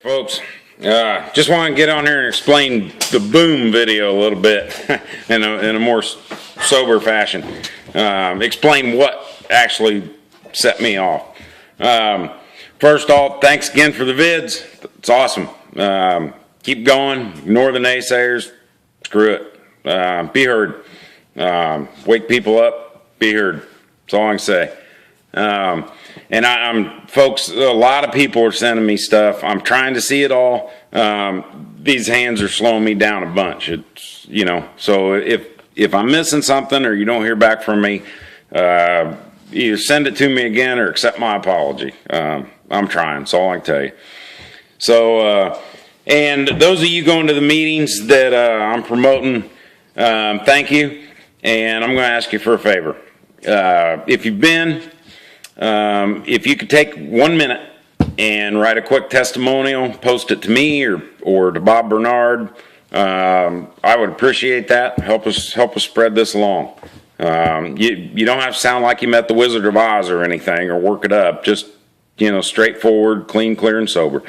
Folks, just want to get on here and explain the Boooom video a little bit in a more sober fashion. Explain what actually set me off. First off, thanks again for the vids. It's awesome. Keep going. Ignore the naysayers. Screw it. Be heard. Wake people up. Be heard. That's all I can say. And I'm folks, a lot of people are sending me stuff. I'm trying to see it all. These hands are slowing me down a bunch. It's, so if I'm missing something or you don't hear back from me, either send it to me again or accept my apology. I'm trying. That's all I can tell you. So, and those of you going to the meetings that I'm promoting, thank you. And I'm going to ask you for a favor. If you've been, if you could take 1 minute and write a quick testimonial, post it to me or to Bob Bernard, I would appreciate that. Help us spread this along. You don't have to sound like you met the Wizard of Oz or anything or work it up. Just straightforward, clean, clear, and sober.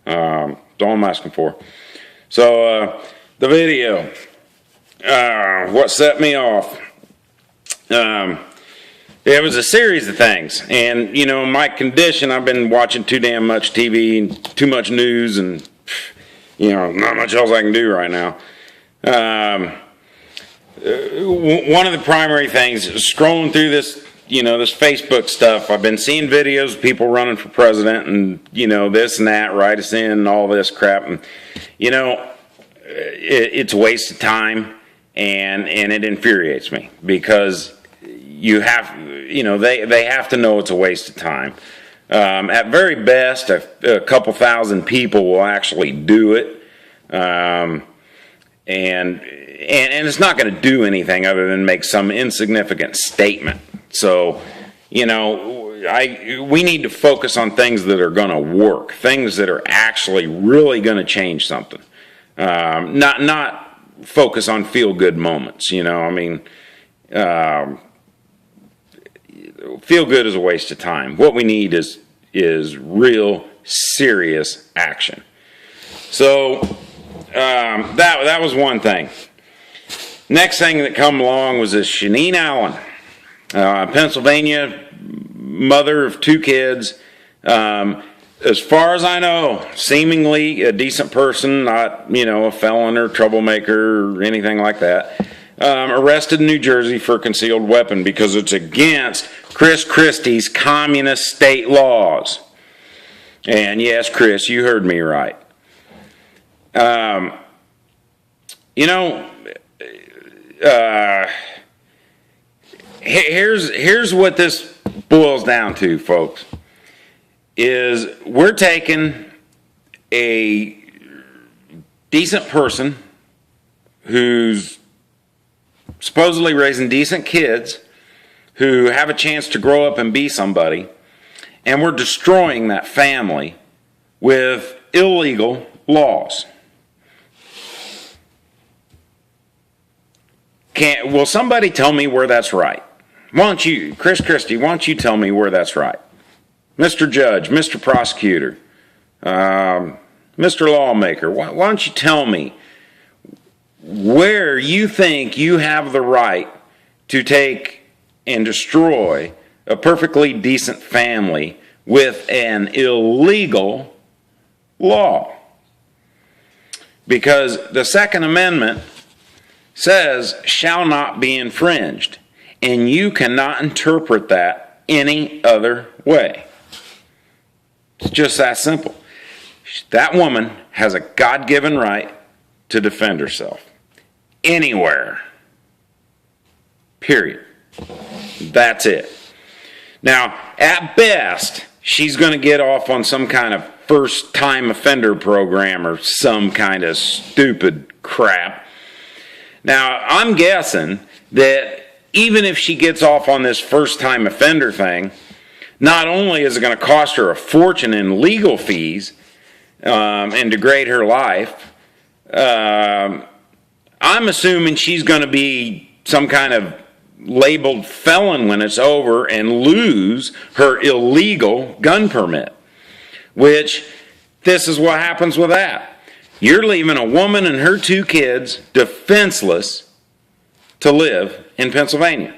That's all I'm asking for. So the video, what set me off. It was a series of things, and my condition, I've been watching too damn much TV and too much news, and not much else I can do right now. One of the primary things is scrolling through this, this Facebook stuff. I've been seeing videos of people running for president, and this and that, write us in, and all this crap, and it's a waste of time, and it infuriates me because you have, they have to know it's a waste of time. At very best, a couple thousand people will actually do it, and it's not going to do anything other than make some insignificant statement. So, we need to focus on things that are going to work, things that are actually really going to change something. Not focus on feel-good moments. Feel good is a waste of time. What we need is real serious action. So that was one thing. Next thing that come along was this Shanine Allen, Pennsylvania, mother of 2 kids. As far as I know, seemingly a decent person, not a felon or troublemaker or anything like that. Arrested in New Jersey for a concealed weapon because it's against Chris Christie's communist state laws. And yes, Chris, you heard me right. Here's what this boils down to, folks, is we're taking a decent person who's supposedly raising decent kids who have a chance to grow up and be somebody, and we're destroying that family with illegal laws. Will somebody tell me where that's right? Why don't you, Chris Christie, why don't you tell me where that's right? Mr. Judge, Mr. Prosecutor, Mr. Lawmaker, why don't you tell me where you think you have the right to take and destroy a perfectly decent family with an illegal law? Because the Second Amendment says shall not be infringed, and you cannot interpret that any other way. It's just that simple. That woman has a God-given right to defend herself. Anywhere. Period. That's it. Now, at best, she's going to get off on some kind of first-time offender program or some kind of stupid crap. Now, I'm guessing that even if she gets off on this first-time offender thing, not only is it going to cost her a fortune in legal fees and degrade her life, I'm assuming she's going to be some kind of labeled felon when it's over and lose her illegal gun permit, which this is what happens with that. You're leaving a woman and her 2 kids defenseless to live in Pennsylvania.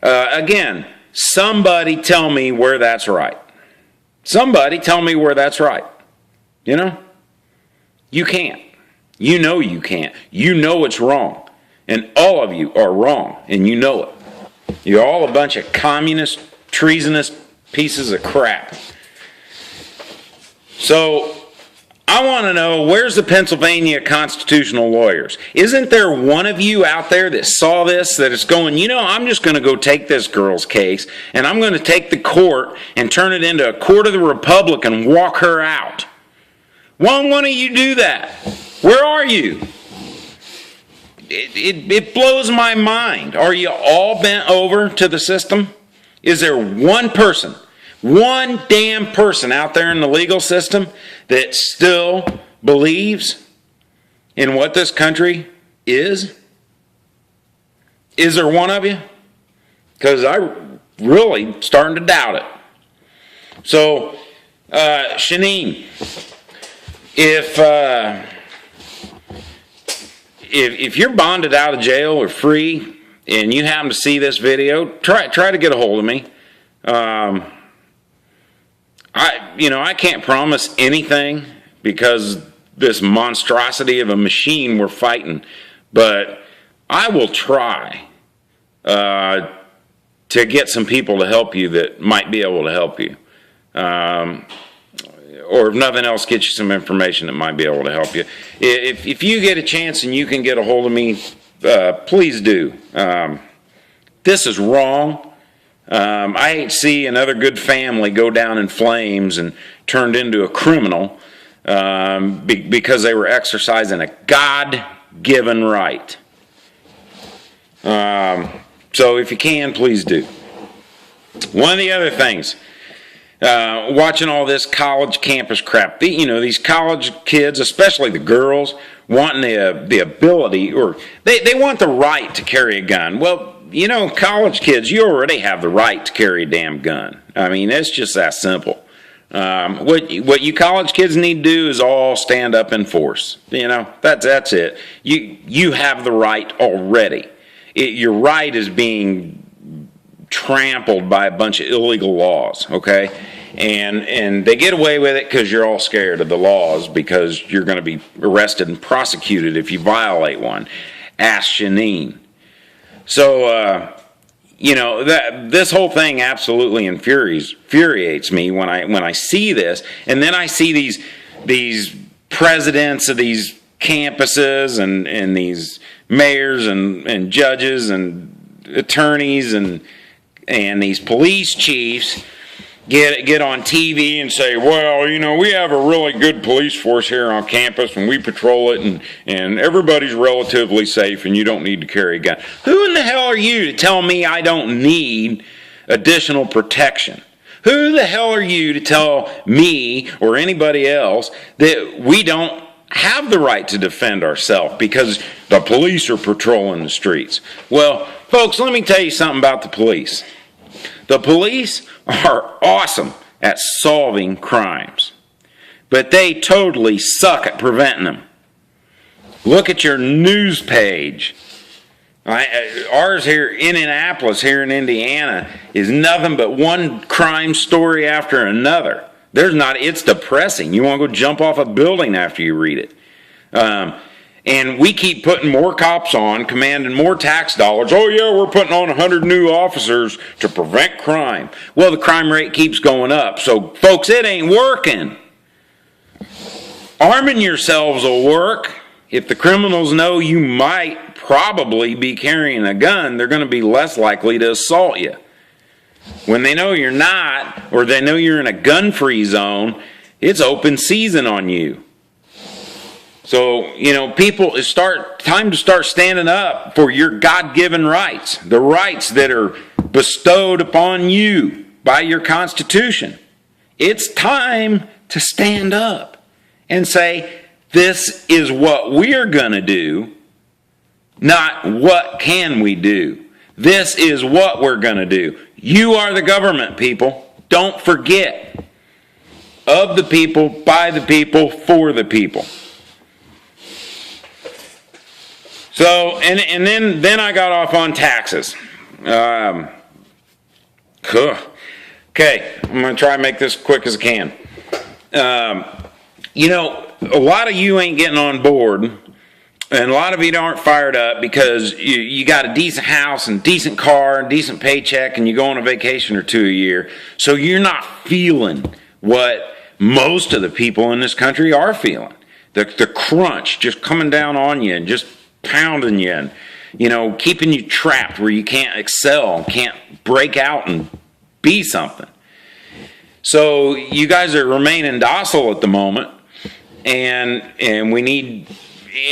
Again, somebody tell me where that's right. Somebody tell me where that's right. You know? You can't. You know you can't. You know it's wrong. And all of you are wrong, and you know it. You're all a bunch of communist, treasonous pieces of crap. So, I want to know, where's the Pennsylvania constitutional lawyers? Isn't there one of you out there that saw this, that is going, you know, I'm just going to go take this girl's case, and I'm going to take the court and turn it into a court of the Republic and walk her out? Why don't one of you do that? Where are you? It blows my mind. Are you all bent over to the system? Is there one person, one damn person out there in the legal system that still believes in what this country is? Is there one of you? Because I'm really starting to doubt it. So, Shanine, if you're bonded out of jail or free and you happen to see this video, try to get a hold of me. I can't promise anything because this monstrosity of a machine we're fighting, but I will try to get some people to help you that might be able to help you. Or if nothing else, get you some information that might be able to help you. If you get a chance and you can get a hold of me, please do. This is wrong. I hate to see another good family go down in flames and turned into a criminal because they were exercising a God-given right. So if you can, please do. One of the other things, watching all this college campus crap, these college kids, especially the girls, wanting the ability, or they want the right to carry a gun. Well, college kids, you already have the right to carry a damn gun. I mean, it's just that simple. What you college kids need to do is all stand up in force. That's it. You have the right already. Your right is being trampled by a bunch of illegal laws, okay? And they get away with it because you're all scared of the laws because you're going to be arrested and prosecuted if you violate one. Ask Shanine. So, this whole thing absolutely infuriates me when I see this, and then I see these presidents of these campuses and these mayors and judges and attorneys and these police chiefs get on TV and say, well, we have a really good police force here on campus and we patrol it and everybody's relatively safe and you don't need to carry a gun. Who in the hell are you to tell me I don't need additional protection? Who the hell are you to tell me or anybody else that we don't have the right to defend ourselves because the police are patrolling the streets? Well, folks, let me tell you something about the police. The police are awesome at solving crimes, but they totally suck at preventing them. Look at your news page. Ours here in Indianapolis, here in Indiana, is nothing but one crime story after another. It's depressing. You want to go jump off a building after you read it. And we keep putting more cops on, commanding more tax dollars. Oh yeah, we're putting on 100 new officers to prevent crime. Well, the crime rate keeps going up. So, folks, it ain't working. Arming yourselves will work. If the criminals know you might probably be carrying a gun, they're going to be less likely to assault you. When they know you're not, or they know you're in a gun-free zone, it's open season on you. So, time to start standing up for your God-given rights, the rights that are bestowed upon you by your Constitution. It's time to stand up and say, this is what we're going to do, not what can we do. This is what we're going to do. You are the government, people. Don't forget. of the people, by the people, for the people. So, and then I got off on taxes. Okay, I'm going to try and make this quick as I can. You know, a lot of you ain't getting on board, and a lot of you aren't fired up because you got a decent house and decent car and decent paycheck, and you go on a vacation or two a year. So you're not feeling what most of the people in this country are feeling. The crunch just coming down on you and just pounding you and, you know, keeping you trapped where you can't excel, can't break out and be something. So you guys are remaining docile at the moment, and we need,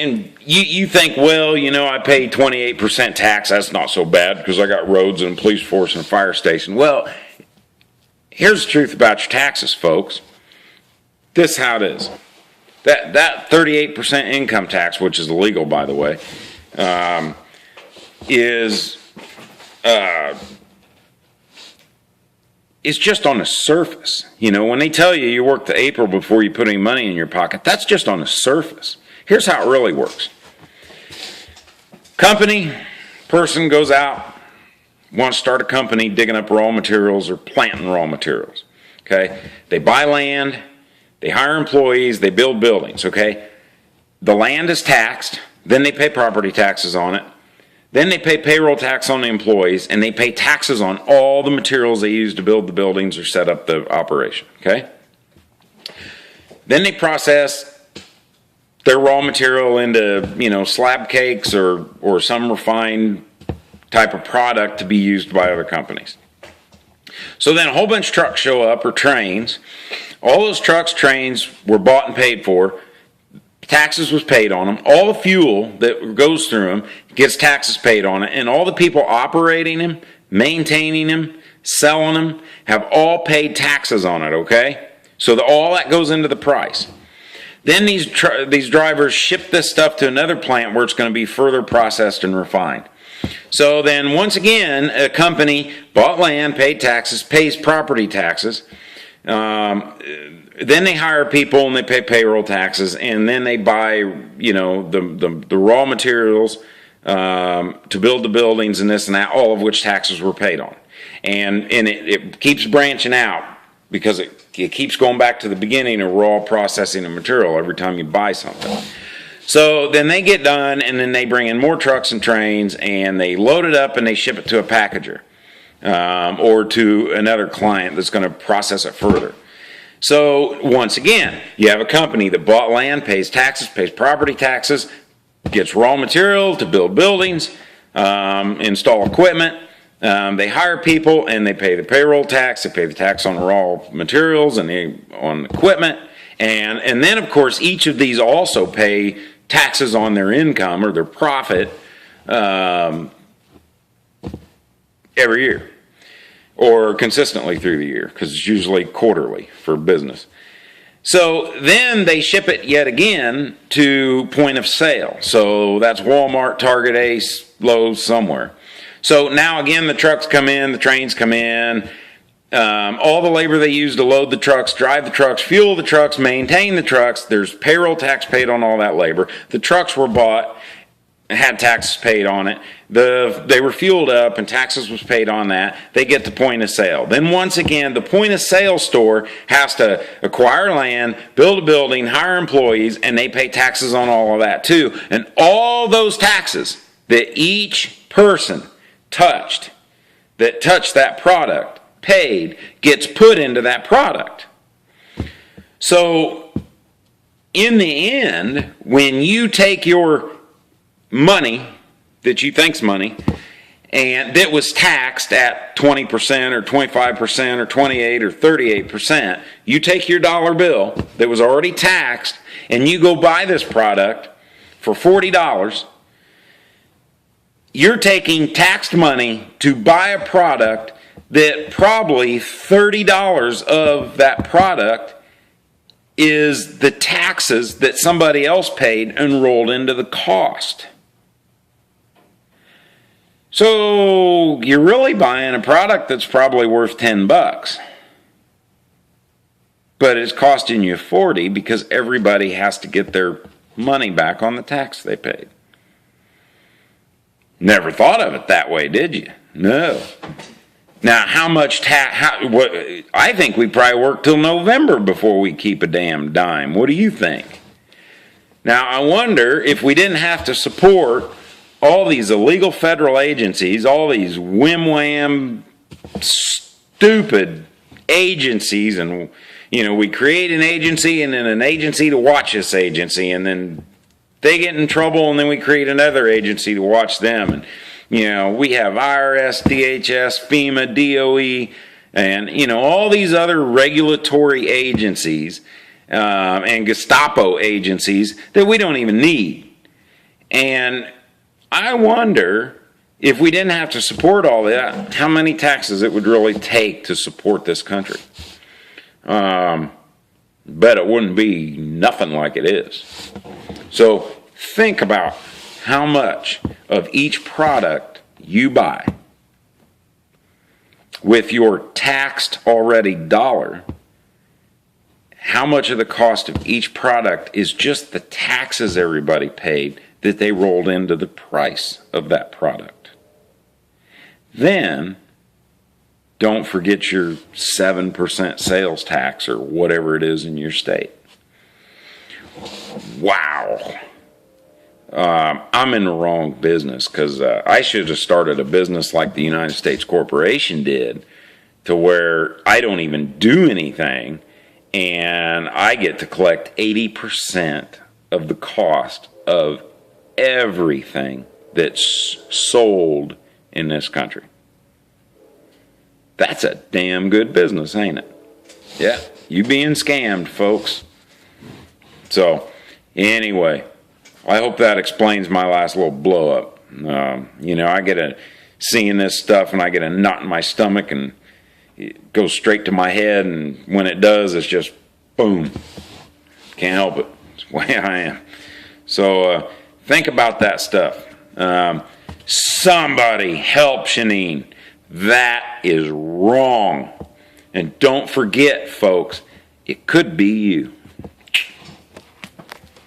and you think, well, you know, I pay 28% tax, that's not so bad because I got roads and police force and fire station. Well, here's the truth about your taxes, folks. This is how it is. That 38% income tax, which is illegal, by the way, is just on the surface. You know, when they tell you you work to April before you put any money in your pocket, that's just on the surface. Here's how it really works. Company, person goes out, wants to start a company digging up raw materials or planting raw materials. Okay? They buy land. They hire employees, they build buildings, okay? The land is taxed, then they pay property taxes on it, then they pay payroll tax on the employees, and they pay taxes on all the materials they use to build the buildings or set up the operation, okay? Then they process their raw material into, you know, slab cakes or some refined type of product to be used by other companies. So then a whole bunch of trucks show up, or trains. All those trucks, trains were bought and paid for. Taxes was paid on them. All the fuel that goes through them gets taxes paid on it. And all the people operating them, maintaining them, selling them, have all paid taxes on it, okay? So all that goes into the price. Then these drivers ship this stuff to another plant where it's going to be further processed and refined. So then once again, a company bought land, paid taxes, pays property taxes. Then they hire people and they pay payroll taxes, and then they buy, you know, the raw materials to build the buildings and this and that, all of which taxes were paid on. And it keeps branching out because it keeps going back to the beginning of raw processing of material every time you buy something. So then they get done, and then they bring in more trucks and trains, and they load it up and they ship it to a packager. Or to another client that's going to process it further. So once again, you have a company that bought land, pays taxes, pays property taxes, gets raw material to build buildings, install equipment. They hire people and they pay the payroll tax. They pay the tax on raw materials and on equipment. And then, of course, each of these also pay taxes on their income or their profit every year, or consistently through the year, because it's usually quarterly for business. So then they ship it yet again to point of sale. So that's Walmart, Target, Ace, Lowe's, somewhere. So now again, the trucks come in, the trains come in, all the labor they use to load the trucks, drive the trucks, fuel the trucks, maintain the trucks. There's payroll tax paid on all that labor. The trucks were bought, had taxes paid on it. They were fueled up and taxes was paid on that. They get to point of sale. Then once again, the point of sale store has to acquire land, build a building, hire employees, and they pay taxes on all of that too. And all those taxes that each person touched that product, paid, gets put into that product. So in the end, when you take your money that you think's money and that was taxed at 20% or 25% or 28 or 38%, you take your dollar bill that was already taxed and you go buy this product for $40, you're taking taxed money to buy a product that probably $30 of that product is the taxes that somebody else paid and rolled into the cost. So you're really buying a product that's probably worth $10. but it's costing you 40 because everybody has to get their money back on the tax they paid. Never thought of it that way, did you? No. Now, how much I think we probably work till November before we keep a damn dime. What do you think? Now, I wonder if we didn't have to support all these illegal federal agencies, all these whim-wham, stupid agencies, and, we create an agency and then an agency to watch this agency, and then they get in trouble, and then we create another agency to watch them. And, we have IRS, DHS, FEMA, DOE, and, all these other regulatory agencies and Gestapo agencies that we don't even need. And I wonder if we didn't have to support all that, how many taxes it would really take to support this country. Bet it wouldn't be nothing like it is. So think about how much of each product you buy with your taxed already dollar. How much of the cost of each product is just the taxes everybody paid that they rolled into the price of that product? Then, don't forget your 7% sales tax or whatever it is in your state. Wow. I'm in the wrong business because I should have started a business like the United States Corporation did, to where I don't even do anything and I get to collect 80% of the cost of everything that's sold in this country. That's a damn good business, ain't it? Yeah, you being scammed, folks. So, anyway, I hope that explains my last little blow up. I get seeing this stuff and I get a knot in my stomach and it goes straight to my head, and when it does, it's just boom. Can't help it. It's the way I am. So think about that stuff. Somebody help Shanine. That is wrong. And don't forget, folks, it could be you.